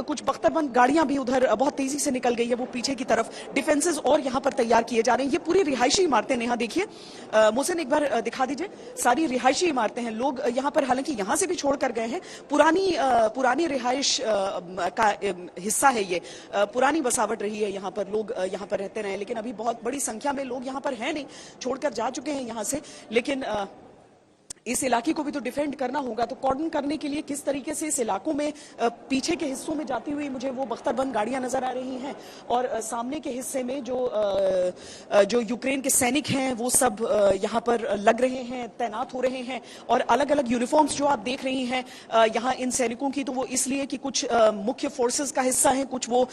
कुछ बख्तरबंद गाड़ियां भी उधर बहुत तेजी से निकल गई है, वो पीछे की तरफ डिफेंसेस और यहाँ पर तैयार किए जा रहे हैं। ये पूरी रिहायशी इमारतें, नेहा देखिए, मोहसिन एक बार दिखा दीजिए, सारी रिहायशी इमारतें हैं। लोग यहाँ पर हालांकि यहाँ से भी छोड़ कर गए हैं, पुरानी रिहाइश का हिस्सा है ये, पुरानी बसावट रही है, यहाँ पर लोग यहाँ पर रहते रहे, लेकिन अभी बहुत बड़ी संख्या में लोग यहाँ पर हैं नहीं, छोड़कर जा चुके हैं यहाँ से। लेकिन इस इलाके को भी तो डिफेंड करना होगा, तो कॉर्डन करने के लिए किस तरीके से इस इलाकों में पीछे के हिस्सों में जाती हुई मुझे वो बख्तरबंद गाड़ियां नजर आ रही हैं, और सामने के हिस्से में जो यूक्रेन के सैनिक हैं वो सब यहाँ पर लग रहे हैं, तैनात हो रहे हैं, और अलग अलग यूनिफॉर्म्स जो आप देख रही हैं यहाँ इन सैनिकों की, तो वो इसलिए कि कुछ मुख्य फोर्सेस का हिस्सा है, कुछ वो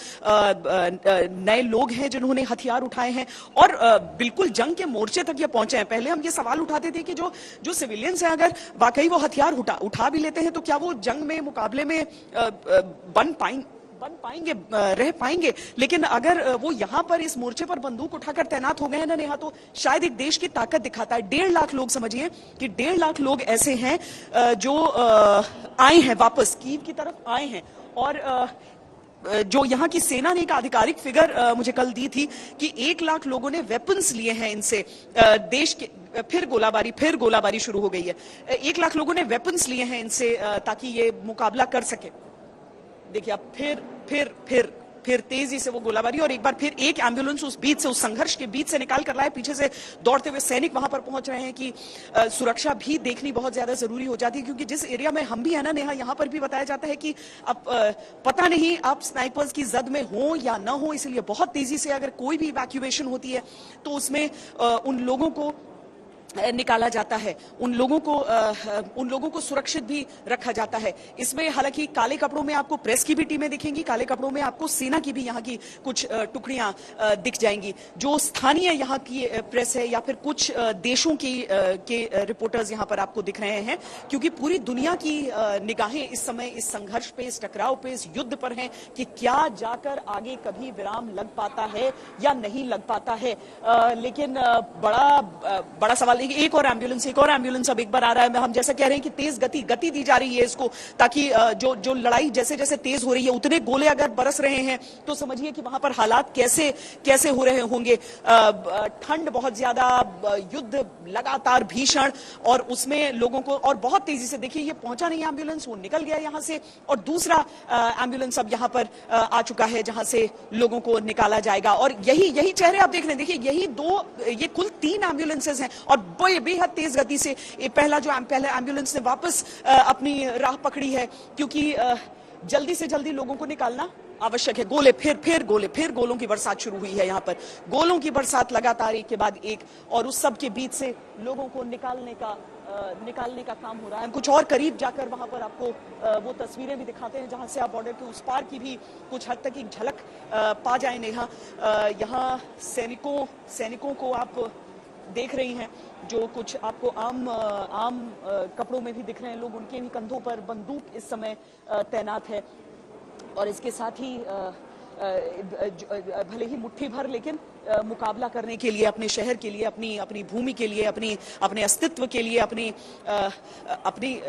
नए लोग हैं जिन्होंने हथियार उठाए हैं और बिल्कुल जंग के मोर्चे तक ये पहुंचे हैं। पहले हम ये सवाल उठाते थे कि जो सिविलियंस हैं, अगर वाकई वो हथियार उठा भी लेते हैं तो क्या वो जंग में, मुकाबले में रह पाएंगे। लेकिन अगर वो यहाँ पर इस मोर्चे पर बंदूक उठाकर तैनात हो गए हैं ना नेहा, तो शायद एक देश की ताकत दिखाता है। 1.5 लाख लोग, समझिए कि 1.5 लाख लोग ऐसे हैं जो आए हैं, वापस कीव की तरफ आए हैं। और जो यहाँ की सेना ने एक आधिकारिक फिगर मुझे कल दी थी कि 1 लाख लोगों ने वेपन्स लिए हैं इनसे। देश के फिर गोलाबारी शुरू हो गई है। 1 लाख लोगों ने वेपन्स लिए हैं इनसे ताकि ये मुकाबला कर सके। देखिए अब फिर तेजी से वो गोलाबारी, और एक बार फिर एक एम्बुलेंस उस संघर्ष के बीच से निकाल कर लाए। पीछे से दौड़ते हुए सैनिक वहां पर पहुंच रहे हैं कि सुरक्षा भी देखनी बहुत ज्यादा जरूरी हो जाती है, क्योंकि जिस एरिया में हम भी है ना नेहा, यहाँ पर भी बताया जाता है कि अब पता नहीं आप स्नाइपर्स की जद में हो या ना हो, इसलिए बहुत तेजी से अगर कोई भी इवैक्यूएशन होती है तो उसमें उन लोगों को निकाला जाता है, उन लोगों को सुरक्षित भी रखा जाता है। इसमें हालांकि काले कपड़ों में आपको प्रेस की भी टीमें दिखेंगी, काले कपड़ों में आपको सेना की भी यहाँ की कुछ टुकड़ियां दिख जाएंगी। जो स्थानीय यहाँ की प्रेस है या फिर कुछ देशों के रिपोर्टर्स यहाँ पर आपको दिख रहे हैं, क्योंकि पूरी दुनिया की निगाहें इस समय इस संघर्ष पे, इस टकराव पे, इस युद्ध पर हैं कि क्या जाकर आगे कभी विराम लग पाता है या नहीं लग पाता है। लेकिन बड़ा सवाल, एक और एम्बुलेंस अब एक बार आ रहा है। हम जैसा कह रहे हैं कि तेज गति दी जा रही है इसको, ताकि जो लड़ाई जैसे जैसे तेज हो रही है, उतने गोले अगर बरस रहे हैं तो समझिए कि वहां पर हालात कैसे हो रहे होंगे। ठंड बहुत ज्यादा, युद्ध लगातार भीषण, और उसमें लोगों को, और बहुत तेजी से देखिए ये पहुंचा नहीं एम्बुलेंस, वो निकल गया यहां से, और दूसरा एम्बुलेंस अब यहां पर आ चुका है जहां से लोगों को निकाला जाएगा। और यही चेहरे आप देख रहे हैं, देखिए ये कुल 3 एम्बुलेंसेज हैं, और बेहद तेज गति से पहले एम्बुलेंस ने वापस अपनी राह पकड़ी है, क्योंकि जल्दी से जल्दी लोगों को निकालना आवश्यक है। फिर गोलों की बरसात शुरू हुई है यहाँ पर, गोलों की बरसात लगातार एक के बाद एक, और उस सब के बीच से लोगों को निकालने का काम हो रहा है। हम कुछ और करीब जाकर वहां पर आपको वो तस्वीरें भी दिखाते हैं जहां से आप बॉर्डर के उस पार की भी कुछ हद तक एक झलक पा जाए नेहा। यहाँ सैनिकों को आप देख रही हैं, जो कुछ आपको आम कपड़ों में भी दिख रहे हैं लोग, उनके भी कंधों पर बंदूक इस समय तैनात है। और इसके साथ ही भले ही मुट्ठी भर, लेकिन मुकाबला करने के लिए, अपने शहर के लिए, अपनी भूमि के लिए, अपने अस्तित्व के लिए, अपनी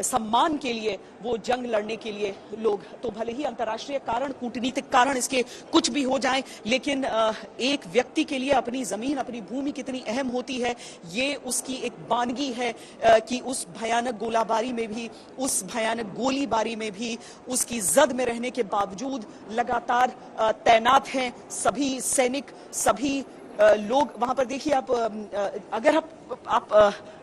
सम्मान के लिए वो जंग लड़ने के लिए लोग, तो भले ही अंतर्राष्ट्रीय कारण, कूटनीतिक कारण इसके कुछ भी हो जाएं, लेकिन एक व्यक्ति के लिए अपनी जमीन, अपनी भूमि कितनी अहम होती है, ये उसकी एक वानगी है कि उस भयानक गोलाबारी में भी, उस भयानक गोलीबारी में भी उसकी जद में रहने के बावजूद लगातार तैनात हैं सभी सैनिक, सभी लोग वहां पर। देखिए आप, अगर आप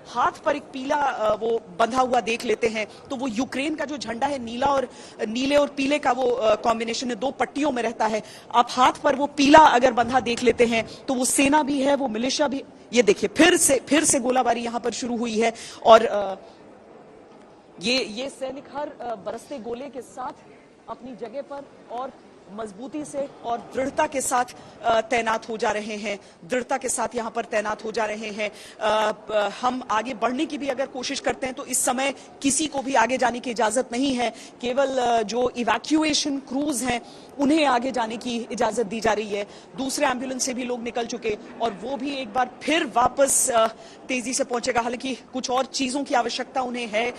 हाथ पर एक पीला वो बंधा हुआ देख लेते हैं, तो वो यूक्रेन का जो झंडा है, नीले और पीले का वो कॉम्बिनेशन है, 2 पट्टियों में रहता है। आप हाथ पर वो पीला अगर बंधा देख लेते हैं तो वो सेना भी है, वो मिलिशिया भी। ये देखिए फिर से गोलाबारी यहां पर शुरू हुई है, और ये सैनिक हर बरसते गोले के साथ अपनी जगह पर और मजबूती से और दृढ़ता के साथ तैनात हो जा रहे हैं, दृढ़ता के साथ यहां पर तैनात हो जा रहे हैं। हम आगे बढ़ने की भी अगर कोशिश करते हैं तो इस समय किसी को भी आगे जाने की इजाजत नहीं है। केवल जो इवैक्यूएशन क्रूज हैं उन्हें आगे जाने की इजाजत दी जा रही है। दूसरे एम्बुलेंस से भी लोग निकल चुके और वो भी एक बार फिर वापस तेजी से पहुंचेगा। हालांकि कुछ और चीजों की आवश्यकता उन्हें है,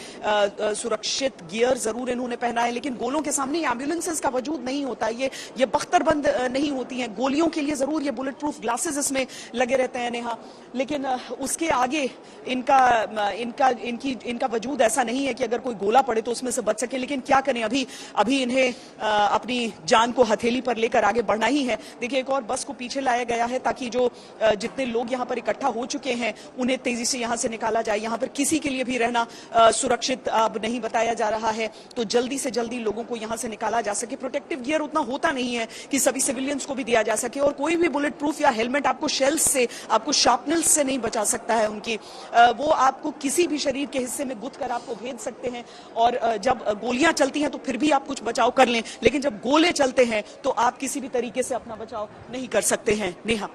सुरक्षित गियर जरूर इन्होंने पहना है, लेकिन गोलों के सामने एम्बुलेंसेस का वजूद नहीं होता। ये बख्तरबंद नहीं होती हैं। गोलियों के लिए जरूर ये बुलेट प्रूफ ग्लासेस इसमें लगे रहते हैं नेहा, लेकिन उसके आगे इनका वजूद ऐसा नहीं है कि अगर कोई गोला पड़े तो उसमें से बच सके। लेकिन क्या करें, अभी इन्हें अपनी जान को हथेली पर लेकर आगे बढ़ना ही है। देखिए, एक और बस को पीछे लाया गया है ताकि जो जितने लोग यहां पर इकट्ठा हो चुके हैं उन्हें तेजी से यहां से निकाला जाए। यहां पर किसी के लिए भी रहना सुरक्षित अब नहीं बताया जा रहा है, तो जल्दी से जल्दी लोगों को यहां से निकाला जा सके। प्रोटेक्टिव गियर उतना होता नहीं है कि सभी सिविलियंस को भी दिया जा सके, और कोई भी बुलेट प्रूफ या हेलमेट आपको शेल्स से, आपको शार्पनल्स से नहीं बचा सकता है उनकी। वो आपको किसी भी शरीर के हिस्से में गुथ कर आपको भेज सकते हैं, और जब गोलियां चलती हैं तो फिर भी आप कुछ बचाव कर लें, लेकिन जब गोले चलते हैं तो आप किसी भी तरीके से अपना बचाव नहीं कर सकते हैं। नेहा।